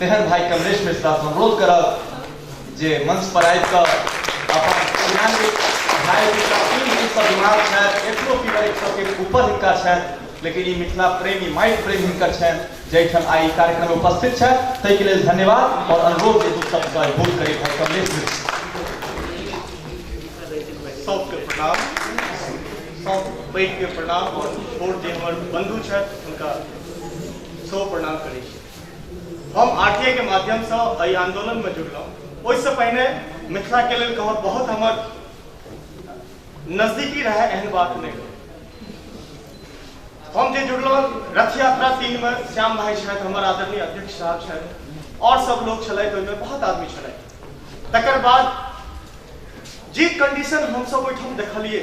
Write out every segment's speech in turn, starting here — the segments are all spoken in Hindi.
तेहन भाई कमलेश मिश्रा से अनुरोध करब जे मंच पर आबि कऽ अपन भाई दिमाग छथि एतनो पीवर 100 के ऊपर हिनका छथि, लेकिन ई मिथिला प्रेमी माटि प्रेम हिनकर छनि जैठाम आई कार्यक्रम में उपस्थित छथि। ताहि के लेल धन्यवाद और अनुरोध जे दू शब्द बोल करी भाई कमलेश मिश्रा। सबके प्रणाम, सब पैघ के प्रणाम और छोट जे हमर बंधु छथि हुनका सौ प्रणाम करै छी। हम आरटीआई के माध्यम से एहि आंदोलन में जुड़लहुँ। ओहिसँ पहिने मिथिला के लेल कहब बहुत हमर नजदीकी रहे, एहन बात नहीं। हम जे जुड़लहुँ रथ यात्रा 3 में श्याम भाई छथि, हमर आदरणीय अध्यक्ष साहब छथि और सब लोग छलथि, ओहिमे बहुत आदमी छलथि। तकर बाद जे कंडीशन हम सब ओहिठाम देखलिए,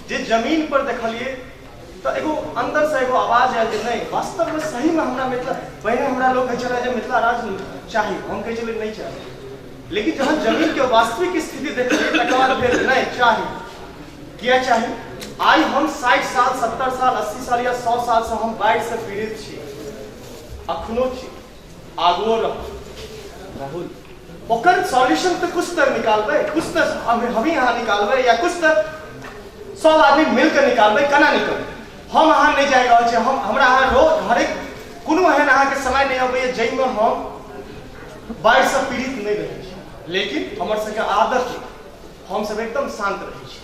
जे जमीन पर देखलिए, तो एगो अंदर से एगो आवाज आयल जे नहीं वास्तव में सही में हमरा मिथिला, पहले हमरा लोग कहै छलै जे मिथिला राज चाहिए, हम कहै छलै नहीं चाहिए, लेकिन जहाँ जमीन के वास्तविक स्थिति देखलिए तकर बाद फिर नहीं चाहिए। क्या चाहिए? आई हम 60 साल 70 साल 80 साल या 100 साल से हम बाढ़ि से पीड़ित छी, अखनो छी, आगुओ रहू। ओकर सॉल्यूशन तो कुछ तो निकालबे, कुछ तो हम यहाँ निकालबे या कुछ तो सब आदमी मिलकर निकालबे। केना निकल हम अहाँ नहीं जाए रहल छै, हम हमरा अहाँ रोज हरेक कोनो एहन अहाँ के समय नहीं अबैया जाहिमे हम बाढ़ि से पीड़ित नहीं रहै छी, लेकिन हमर सबके आदत छै हम सब एकदम शांत रहै छी।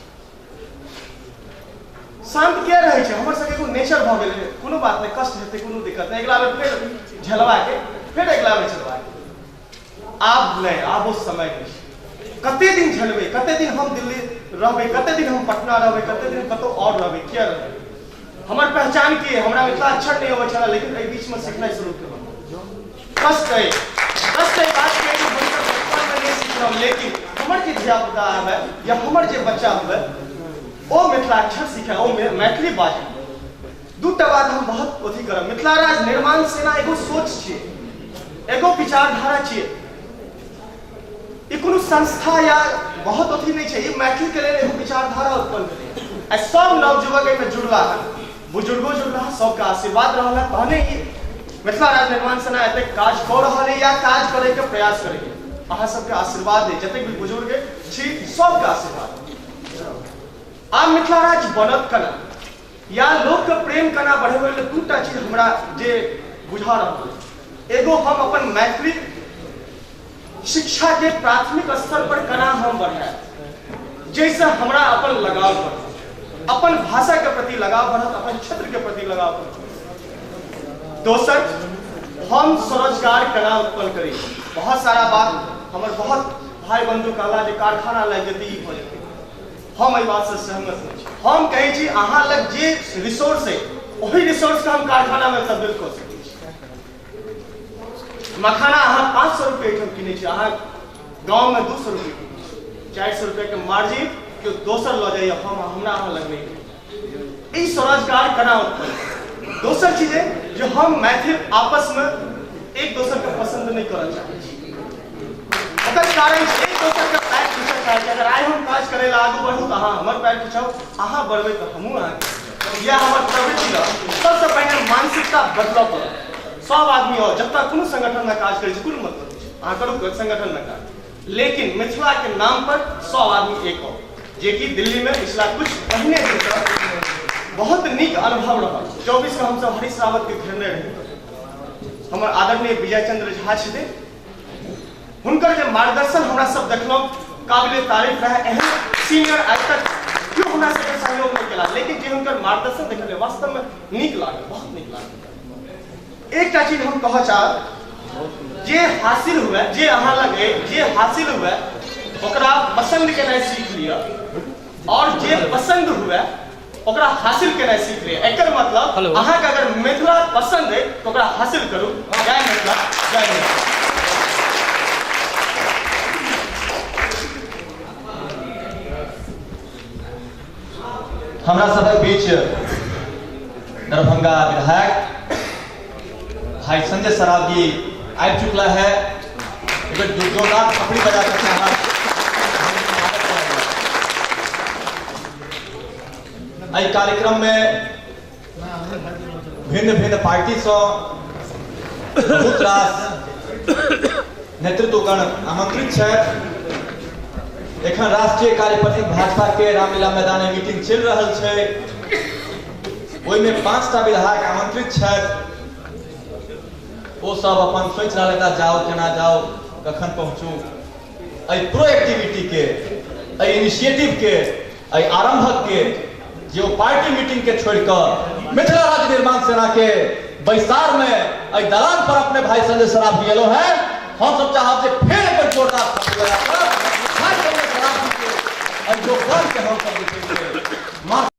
शांत क्या रहे छै हमर सबके एगो नेचर भ गेल है, कोनो बात नहीं, कष्ट हेतै कोनो दिक्कत नहीं, अगला बेर फिर झेलवा के फिर अगला बेर चलवा के। आब नहीं, आब वो समय नहीं। कते दिन झेलबै, कते दिन हम दिल्ली रहबै, कते दिन हम पटना रहबै, कते दिन कतौ और रहबै, क्या रहबै। हमर पहचान की है, हमरा मिथिला अक्षर नहीं अबै छला, लेकिन एहि बीच में सीखनाइ शुरू केलहुँ। कष्ट है बात के कि हम बचपन में नहीं सीखलहुँ, लेकिन हमर जे धिया पुता आबै या हमर जे बच्चा आबै ओ मिथिला अक्षर सीखे, ओ मैथिली बाजे। दूटा बात हम बहुत अथी करब। मिथिला राज निर्माण सेना एगो सोच छियै, एगो विचारधारा छियै, ई कोनो संस्था या बहुत अथी नहीं छै, ई मैथिली के लेल एगो विचारधारा उत्पन्न भेलै। आ सब नवयुवक एहिमे जुड़ला है, बुजुर्गो जुड़ला है, सबके आशीर्वाद रहल है, तहने ई मिथिला राज निर्माण सेना एते काज कऽ रहल है या काज करे के प्रयास करेंगे। अहाँ सबके आशीर्वाद है, जतेक भी बुजुर्ग छी सबके आशीर्वाद। आब मिथिला राज बनत केना या लोक के प्रेम केना बढ़ेबै लेल दूटा चीज हमरा जे बुझा रहल। एगो हम अपन मैथिली शिक्षा के प्राथमिक स्तर पर केना हम बढ़ाएब, जैसे हमरा अपन लगाव बढ़त, अपन भाषा के प्रति लगाव बढ़त, अपन क्षेत्र के प्रति लगाव बढ़त। दोसर हम स्वरोजगार केना उत्पन्न करी। बहुत सारा बात हमर बहुत भाई बंधु कहला जे कारखाना लग जेतै, ई भऽ जेतै, हम एहि बात से सहमत नहीं छी। हम कहै छी अहाँ लग जे रिसोर्स है वही रिसोर्स के हम कारखाना में तब्दील कऽ सकै छी। मखाना अहाँ 500 रुपये एहिठाम किनै छी, अहाँ गाँव में 200 रुपये किनै छी, 400 रुपये के मार्जिन केओ दोसर लऽ जाइए, हमरा अहाँ लग नहीं। ई स्वरोजगार केना उत्पन्न। दोसर चीज है जो हम मैथिल आपस में एक दोसर के पसंद नहीं करऽ चाहै छी। ओकर कारण एक दोसर के पैर पीछे चाहै छी। अगर आइ हम काज करे ला आगू बढ़ू तो अहाँ हमर पैर पीछाऊ, अहाँ बढ़बै तो हमहूँ अहाँके, या हमर प्रवृत्ति रह। सबसे पहले मानसिकता बदलऽ पड़त। सब आदमी हो जब तक कोनो संगठन में काज करै छै कोनो मतलब नहीं, अहाँ करू संगठन में काज, लेकिन मिथिला के नाम पर सब आदमी एक हो। जे कि दिल्ली में पिछला कुछ महीने से बहुत नीक अनुभव रहा। 24 में हम सब हरीश रावत के घेरने रहे, हमर आदरणीय विजय चंद्र झा छथिन, हुनकर जे मार्गदर्शन हमरा सब देखलहुँ काबिले तारीफ रहे। एहन सीनियर आज तक क्यों हमरा सबके सहयोग नहीं केला, लेकिन जे हुनकर मार्गदर्शन देखलिए वास्तव में नीक लागल, बहुत नीक लागल। एकटा चीज हम कहऽ चाहब, जे हासिल हुए, जे अहाँ लगे जे हासिल हुए ओकरा पसंद केनाइ सीख लिअ, और जे पसंद हुए ओकरा हासिल केनाइ सीख लिअ। एकर मतलब अहाँ के अगर मिथिला पसंद है तो ओकरा हासिल करू। जय मिथिला, जय मिथिला। हमरा सबके बीच दरभंगा विधायक भाई संजय सरावगी आबि चुकला है। जोरदार थपड़ी बजा सकते हैं। एहि कार्यक्रम में भिन्न भिन्न पार्टी से बहुत रास नेतृत्वगण आमंत्रित छथि। एखन राष्ट्रीय कार्यप्रति भाजपा के रामलीला मैदान में मीटिंग चल रहा है। ओहिमे 5टा विधायक आमंत्रित छथि। वो सब अपन सोच रहा जाओ केना जाओ कखन पहुंचू। प्रो एक्टिविटी के इनिशिएटिव के आरंभक के जो पार्टी मीटिंग के छोड़कर मिथिला राज्य निर्माण सेना के बैसार में दलान पर अपने भाई संजय सराफ गेलो है। हम सब चाहब जे फिर एक जोरदार जो बल के हम सब